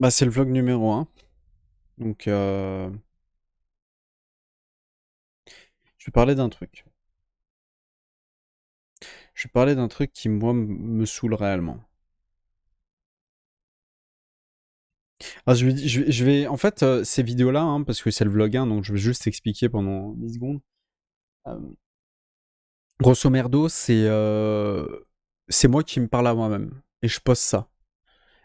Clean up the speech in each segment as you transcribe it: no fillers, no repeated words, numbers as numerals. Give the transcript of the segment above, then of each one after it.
Bah, c'est le vlog numéro un. Donc, je vais parler d'un truc. Je vais parler d'un truc qui, moi, me saoule réellement. Alors, en fait, ces vidéos-là, hein, parce que c'est le vlog 1, donc je vais juste expliquer pendant 10 secondes. Euh, Grosso merdo, c'est moi qui me parle à moi-même. Et je poste ça.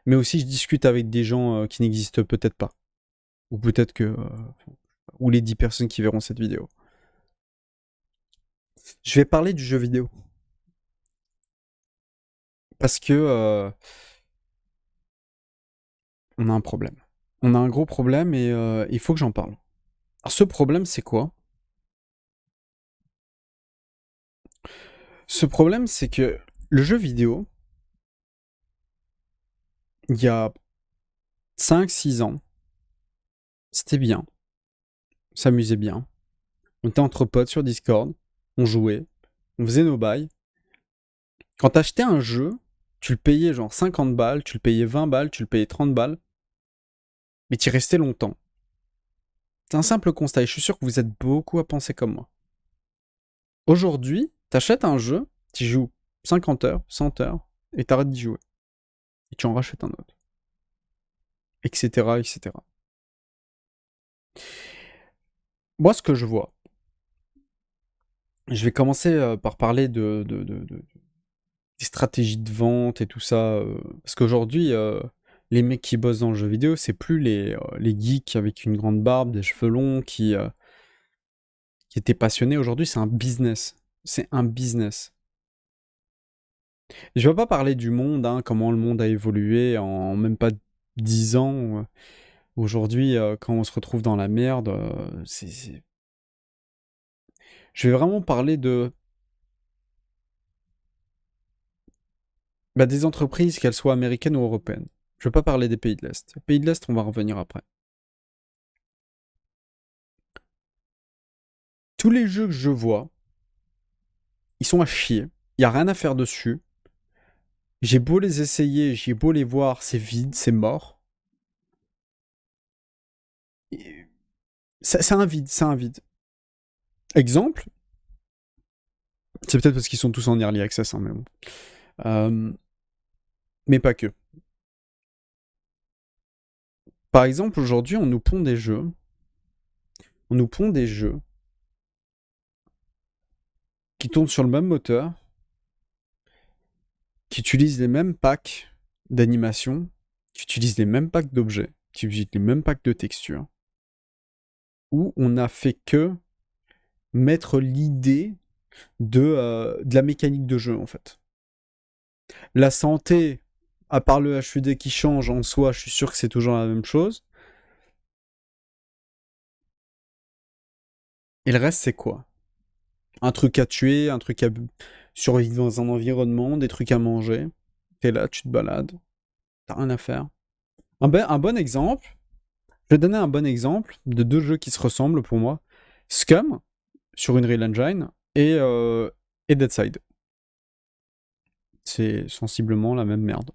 Mais aussi, je discute avec des gens qui n'existent peut-être pas. Ou peut-être que. Ou les 10 personnes qui verront cette vidéo. Je vais parler du jeu vidéo. Parce que. On a un problème. On a un gros problème et il faut que j'en parle. Alors, ce problème, c'est quoi? Ce problème, c'est que le jeu vidéo, il y a 5, 6 ans, c'était bien. On s'amusait bien. On était entre potes sur Discord. On jouait. On faisait nos bails. Quand t'achetais un jeu, tu le payais genre 50 balles, tu le payais 20 balles, tu le payais 30 balles. Mais tu y restais longtemps. C'est un simple constat et je suis sûr que vous êtes beaucoup à penser comme moi. Aujourd'hui, t'achètes un jeu, tu joues 50 heures, 100 heures, et t'arrêtes d'y jouer. Et tu en rachètes un autre. Etc. etc. Moi, ce que je vois, je vais commencer par parler des stratégies de vente et tout ça. Parce qu'aujourd'hui, les mecs qui bossent dans le jeu vidéo, c'est plus les geeks avec une grande barbe, des cheveux longs qui étaient passionnés. Aujourd'hui, c'est un business. C'est un business. Je vais pas parler du monde, hein, comment le monde a évolué en même pas 10 ans. Aujourd'hui, quand on se retrouve dans la merde, je vais vraiment parler des entreprises, qu'elles soient américaines ou européennes. Je ne veux pas parler des pays de l'Est. Les pays de l'Est, on va revenir après. Tous les jeux que je vois, ils sont à chier. Il n'y a rien à faire dessus. J'ai beau les essayer, j'ai beau les voir, c'est vide, c'est mort. C'est un vide, c'est un vide. Exemple, c'est peut-être parce qu'ils sont tous en early access, hein, mais bon. Mais pas que. Par exemple, aujourd'hui, on nous pond des jeux. On nous pond des jeux qui tournent sur le même moteur, qui utilisent les mêmes packs d'animation, qui utilisent les mêmes packs d'objets, qui utilisent les mêmes packs de textures, où on n'a fait que mettre l'idée de la mécanique de jeu, en fait. La santé, à part le HUD qui change en soi, je suis sûr que c'est toujours la même chose. Et le reste, c'est quoi? Un truc à tuer, un truc à survivre dans un environnement, des trucs à manger. T'es là, tu te balades, t'as rien à faire. Un bon exemple, je vais donner un bon exemple de deux jeux qui se ressemblent pour moi. Scum, sur une Real Engine, et Deadside. C'est sensiblement la même merde.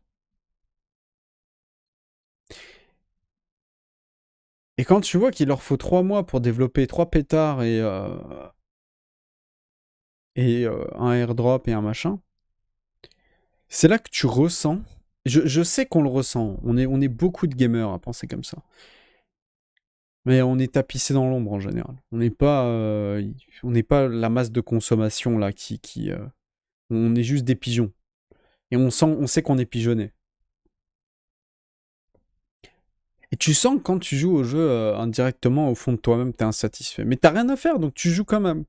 Et quand tu vois qu'il leur faut 3 mois pour développer 3 pétards et un airdrop et un machin, c'est là que tu ressens. Je sais qu'on le ressent. On est beaucoup de gamers à penser comme ça. Mais on est tapissé dans l'ombre en général. On n'est pas la masse de consommation là on est juste des pigeons. Et on sait qu'on est pigeonné. Et tu sens que quand tu joues au jeu indirectement, au fond de toi-même, t'es insatisfait. Mais t'as rien à faire, donc tu joues quand même.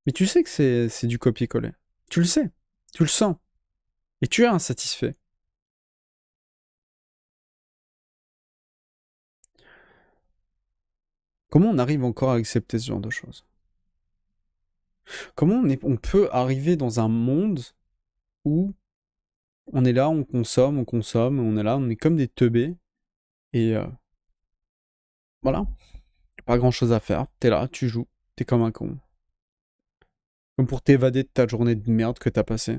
Mais tu sais que c'est du copier-coller. Tu le sais. Tu le sens. Et tu es insatisfait. Comment on arrive encore à accepter ce genre de choses? Comment on peut arriver dans un monde où on est là, on consomme, on est là, on est comme des teubés, et voilà, pas grand chose à faire, t'es là, tu joues, t'es comme un con. Comme pour t'évader de ta journée de merde que t'as passée.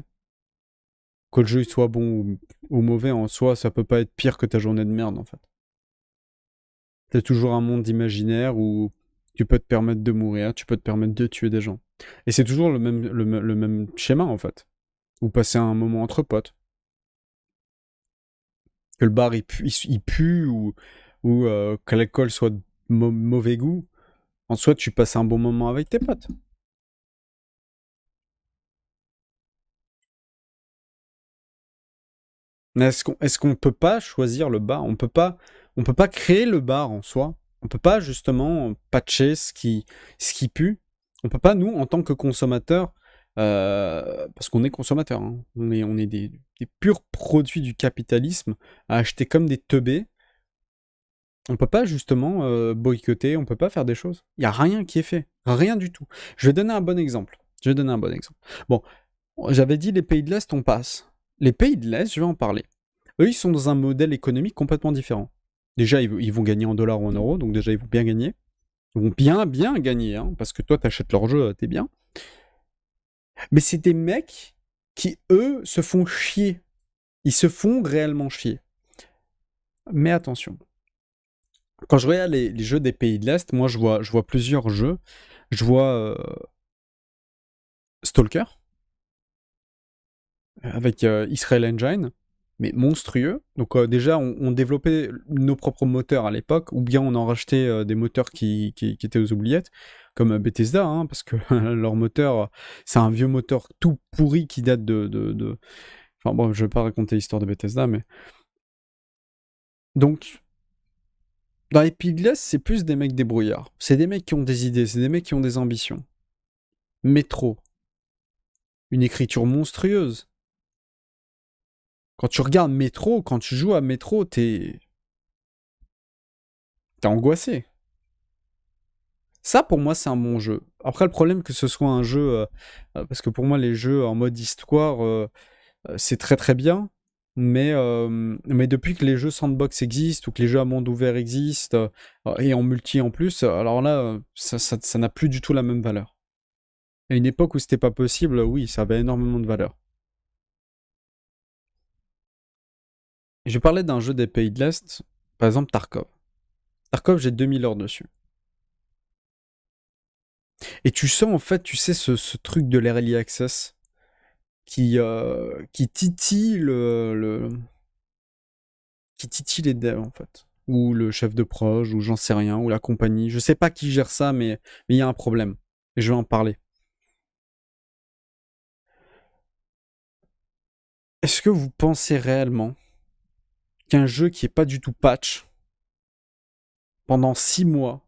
Que le jeu soit bon ou mauvais en soi, ça peut pas être pire que ta journée de merde en fait. T'as toujours un monde imaginaire où tu peux te permettre de mourir, tu peux te permettre de tuer des gens. Et c'est toujours le même schéma en fait. Ou passer un moment entre potes. Que le bar il pue ou que l'alcool soit de mauvais goût. En soi, tu passes un bon moment avec tes potes. Mais est-ce qu'on peut pas choisir le bar? On peut pas créer le bar en soi. On peut pas justement patcher ce qui pue. On peut pas, nous, en tant que consommateurs, parce qu'on est consommateurs, hein, on est des purs produits du capitalisme, à acheter comme des teubés. On peut pas justement boycotter, on peut pas faire des choses. Il y a rien qui est fait, rien du tout. Je vais donner un bon exemple. Bon, j'avais dit les pays de l'Est, on passe. Les pays de l'Est, je vais en parler. Eux, ils sont dans un modèle économique complètement différent. Déjà, ils vont gagner en dollars ou en euros, donc déjà, ils vont bien gagner. Ils vont bien, bien gagner, hein, parce que toi, t'achètes leur jeu, t'es bien. Mais c'est des mecs qui, eux, se font chier. Ils se font réellement chier. Mais attention. Quand je regarde les jeux des pays de l'Est, moi, je vois plusieurs jeux. Je vois Stalker, avec Israel Engine, mais monstrueux. Donc déjà, on développait nos propres moteurs à l'époque, ou bien on en rachetait des moteurs qui étaient aux oubliettes, comme Bethesda, hein, parce que leur moteur, c'est un vieux moteur tout pourri qui date de... Enfin bon, je vais pas raconter l'histoire de Bethesda, mais... Donc, dans les Pigless, c'est plus des mecs débrouillards. C'est des mecs qui ont des idées, c'est des mecs qui ont des ambitions. Métro. Une écriture monstrueuse. Quand tu regardes Métro, quand tu joues à Métro, t'es angoissé. Ça, pour moi, c'est un bon jeu. Après, le problème que ce soit un jeu... parce que pour moi, les jeux en mode histoire, c'est très très bien. Mais depuis que les jeux sandbox existent, ou que les jeux à monde ouvert existent, et en multi en plus, alors là, ça n'a plus du tout la même valeur. À une époque où c'était pas possible, oui, ça avait énormément de valeur. Et je parlais d'un jeu des pays de l'Est, par exemple Tarkov. Tarkov, j'ai 2000 heures dessus. Et tu sens en fait, tu sais, ce truc de l'early access qui titille qui titille les devs en fait. Ou le chef de proj, ou j'en sais rien, ou la compagnie. Je sais pas qui gère ça, mais il y a un problème. Et je vais en parler. Est-ce que vous pensez réellement qu'un jeu qui est pas du tout patch pendant 6 mois,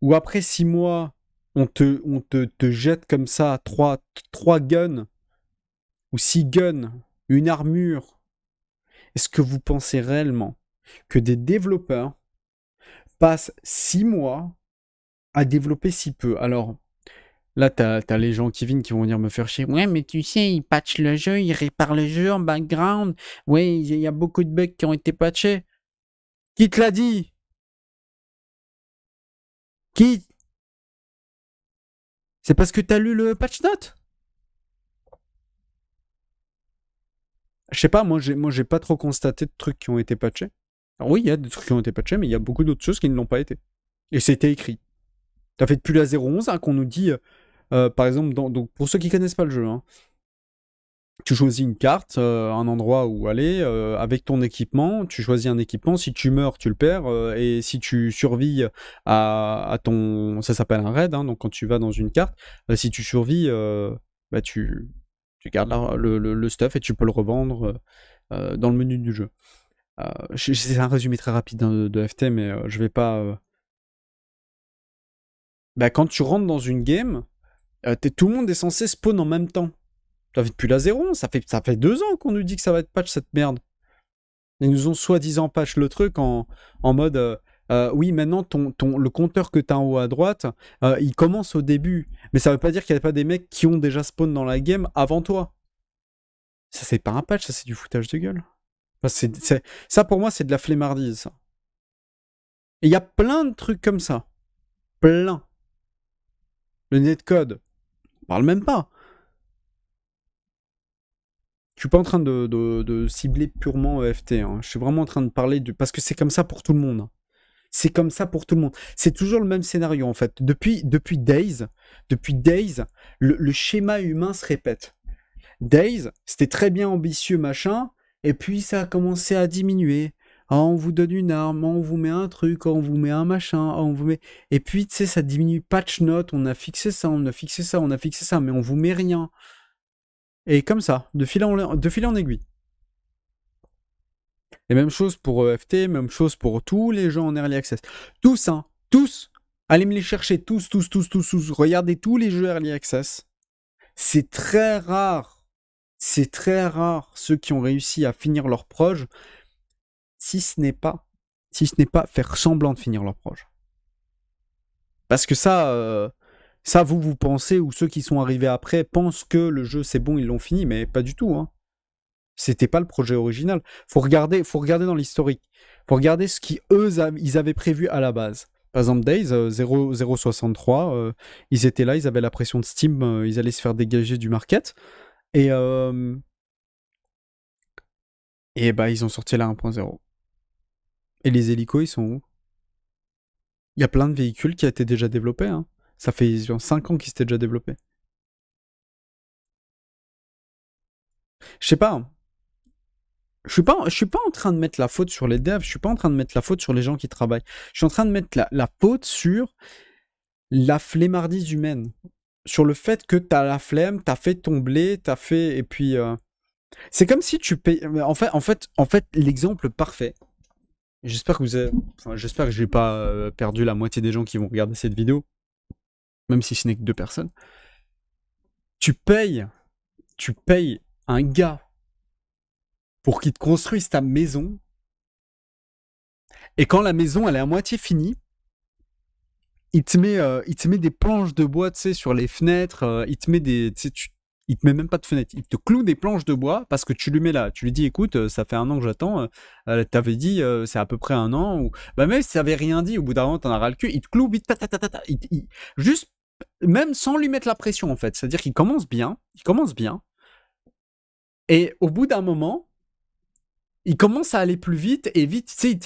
ou après 6 mois, on te jette comme ça 3 guns, ou 6 guns, une armure, est-ce que vous pensez réellement que des développeurs passent 6 mois à développer si peu? Alors, là, t'as les gens qui vont venir me faire chier. Ouais, mais tu sais, ils patchent le jeu, ils réparent le jeu en background. Ouais, il y a beaucoup de bugs qui ont été patchés. Qui te l'a dit? Qui? C'est parce que t'as lu le patch note? Je sais pas, moi j'ai pas trop constaté de trucs qui ont été patchés. Alors oui, il y a des trucs qui ont été patchés, mais il y a beaucoup d'autres choses qui ne l'ont pas été. Et c'était écrit. T'as fait depuis la 0.11 hein, qu'on nous dit, par exemple, donc pour ceux qui connaissent pas le jeu, hein, tu choisis une carte, un endroit où aller, avec ton équipement, tu choisis un équipement, si tu meurs, tu le perds, et si tu survis à ton... Ça s'appelle un raid, hein, donc quand tu vas dans une carte, si tu survis, bah tu gardes le stuff et tu peux le revendre dans le menu du jeu. C'est un résumé très rapide hein, de FT, mais je vais pas... Bah, quand tu rentres dans une game, tout le monde est censé spawn en même temps. Ça fait depuis la 0, ça fait 2 ans qu'on nous dit que ça va être patch cette merde. Ils nous ont soi-disant patch le truc en mode oui, maintenant le compteur que t'as en haut à droite, il commence au début. Mais ça veut pas dire qu'il n'y a pas des mecs qui ont déjà spawn dans la game avant toi. Ça, c'est pas un patch, ça, c'est du foutage de gueule. Enfin, ça, pour moi, c'est de la flemmardise, ça. Et il y a plein de trucs comme ça. Plein. Le netcode, on parle même pas. Je suis pas en train de cibler purement EFT, hein. Je suis vraiment en train de parler parce que c'est comme ça pour tout le monde, hein. C'est comme ça pour tout le monde. C'est toujours le même scénario en fait. Depuis Days, le schéma humain se répète. Days, c'était très bien ambitieux, machin, et puis ça a commencé à diminuer. Ah, on vous donne une arme, ah, on vous met un truc, ah, on vous met un machin, ah, on vous met... Et puis, tu sais, ça diminue, patch note, on a fixé ça, on a fixé ça, on a fixé ça, mais on vous met rien. Et comme ça, de fil en aiguille. Et même chose pour EFT, même chose pour tous les gens en Early Access. Tous, hein, tous. Allez me les chercher, tous. Regardez tous les jeux Early Access. C'est très rare ceux qui ont réussi à finir leur proj, si ce n'est pas faire semblant de finir leur proj. Parce que ça, vous pensez, ou ceux qui sont arrivés après pensent que le jeu c'est bon, ils l'ont fini, mais pas du tout, hein. C'était pas le projet original. Faut regarder dans l'historique. Faut regarder ce ils avaient prévu à la base. Par exemple, Days 0.63, ils étaient là, ils avaient la pression de Steam, ils allaient se faire dégager du market. Et bah, ils ont sorti la 1.0. Et les hélicos, ils sont où? Il y a plein de véhicules qui ont été déjà développés, hein. Ça fait 5 ans qu'ils s'étaient déjà développés. Je sais pas, hein. Je suis pas en train de mettre la faute sur les devs, je suis pas en train de mettre la faute sur les gens qui travaillent. Je suis en train de mettre la faute sur la flemmardise humaine. Sur le fait que t'as la flemme, t'as fait ton blé, t'as fait... Et puis... C'est comme si tu payes... En fait, l'exemple parfait... J'espère que j'espère que j'ai pas perdu la moitié des gens qui vont regarder cette vidéo. Même si ce n'est que 2 personnes. Tu payes un gars pour qu'il te construise ta maison. Et quand la maison elle est à moitié finie, il te met des planches de bois, tu sais, sur les fenêtres. Il te met même pas de fenêtre. Il te cloue des planches de bois parce que tu lui mets là. Tu lui dis, écoute, ça fait 1 an que j'attends. T'avais dit, c'est à peu près 1 an. Ou... Bah même si ça avait rien dit, au bout d'un moment, t'en as ras le cul. Il te cloue vite, juste, même sans lui mettre la pression en fait. C'est-à-dire qu'il commence bien. Et au bout d'un moment, il commence à aller plus vite et vite, tu sais,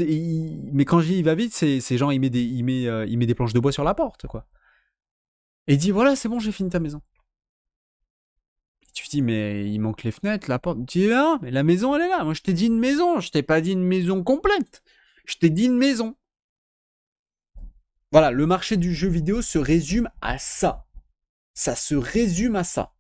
mais quand je dis il va vite, c'est genre il met des planches de bois sur la porte, quoi. Et il dit voilà, c'est bon, j'ai fini ta maison. Et tu dis mais il manque les fenêtres, la porte. Tu dis ah, mais la maison elle est là. Moi je t'ai dit une maison, je t'ai pas dit une maison complète. Je t'ai dit une maison. Voilà, le marché du jeu vidéo se résume à ça. Ça se résume à ça.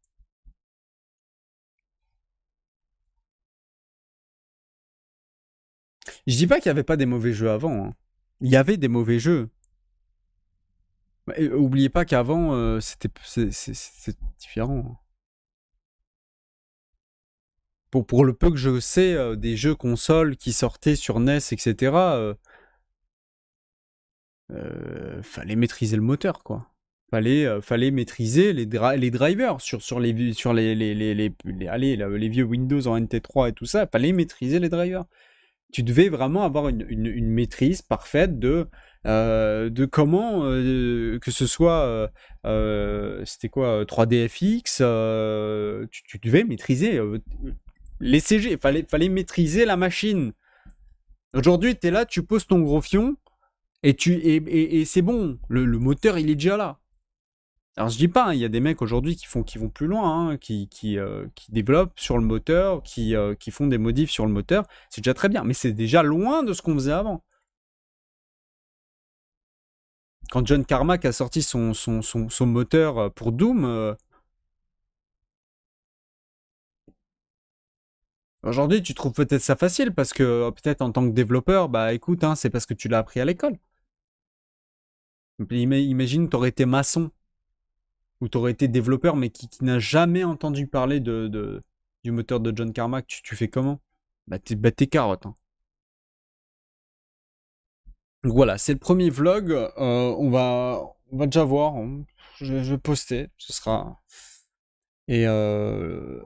Je dis pas qu'il y avait pas des mauvais jeux avant, hein. Il y avait des mauvais jeux. Oubliez pas qu'avant, c'est différent, hein. Pour le peu que je sais des jeux consoles qui sortaient sur NES, etc., fallait maîtriser le moteur, quoi. Fallait maîtriser les drivers sur les vieux Windows en NT3 et tout ça. Fallait maîtriser les drivers. Tu devais vraiment avoir une maîtrise parfaite de comment que ce soit c'était quoi 3DFX, tu devais maîtriser les CG, fallait maîtriser la machine. Aujourd'hui, tu es là, tu poses ton gros fion et c'est bon, le moteur il est déjà là. Alors je dis pas, il y a des mecs aujourd'hui qui vont plus loin, hein, qui développent sur le moteur, qui font des modifs sur le moteur, c'est déjà très bien, mais c'est déjà loin de ce qu'on faisait avant. Quand John Carmack a sorti son moteur pour Doom, aujourd'hui tu trouves peut-être ça facile parce que peut-être en tant que développeur, bah écoute, hein, c'est parce que tu l'as appris à l'école. Imagine, t'aurais été maçon ou t'aurais été développeur mais qui n'a jamais entendu parler du moteur de John Carmack, tu fais comment? Bah t'es carotte, hein. Donc voilà, c'est le premier vlog. On va déjà voir, hein. Je vais poster, ce sera. Et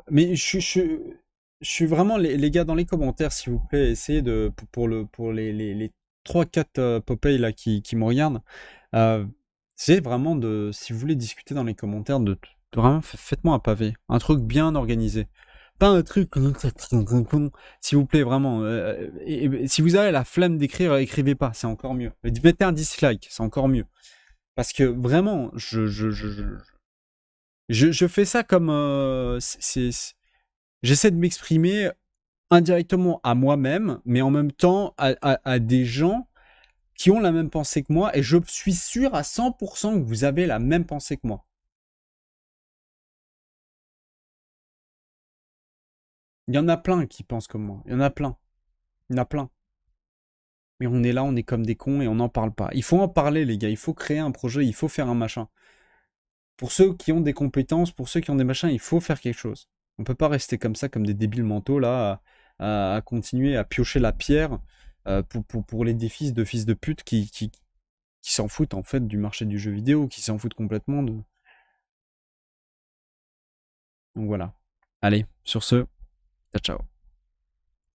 mais je suis vraiment les gars dans les commentaires, s'il vous plaît, essayez de pour les 3-4 Popeye là qui me regardent. C'est vraiment si vous voulez discuter dans les commentaires, de vraiment faites-moi un pavé, un truc bien organisé. Pas un truc... S'il vous plaît, vraiment. Et si vous avez la flemme d'écrire, écrivez pas, c'est encore mieux. Mettez un dislike, c'est encore mieux. Parce que vraiment, je fais ça comme... j'essaie de m'exprimer indirectement à moi-même, mais en même temps à des gens qui ont la même pensée que moi, et je suis sûr à 100% que vous avez la même pensée que moi. Il y en a plein qui pensent comme moi. Il y en a plein. Il y en a plein. Mais on est là, on est comme des cons et on n'en parle pas. Il faut en parler, les gars. Il faut créer un projet, il faut faire un machin. Pour ceux qui ont des compétences, pour ceux qui ont des machins, il faut faire quelque chose. On peut pas rester comme ça, comme des débiles mentaux, là, à continuer à piocher la pierre pour les défis de fils de pute qui s'en foutent, en fait, du marché du jeu vidéo, qui s'en foutent complètement de... Donc voilà. Allez, sur ce, ciao, ciao.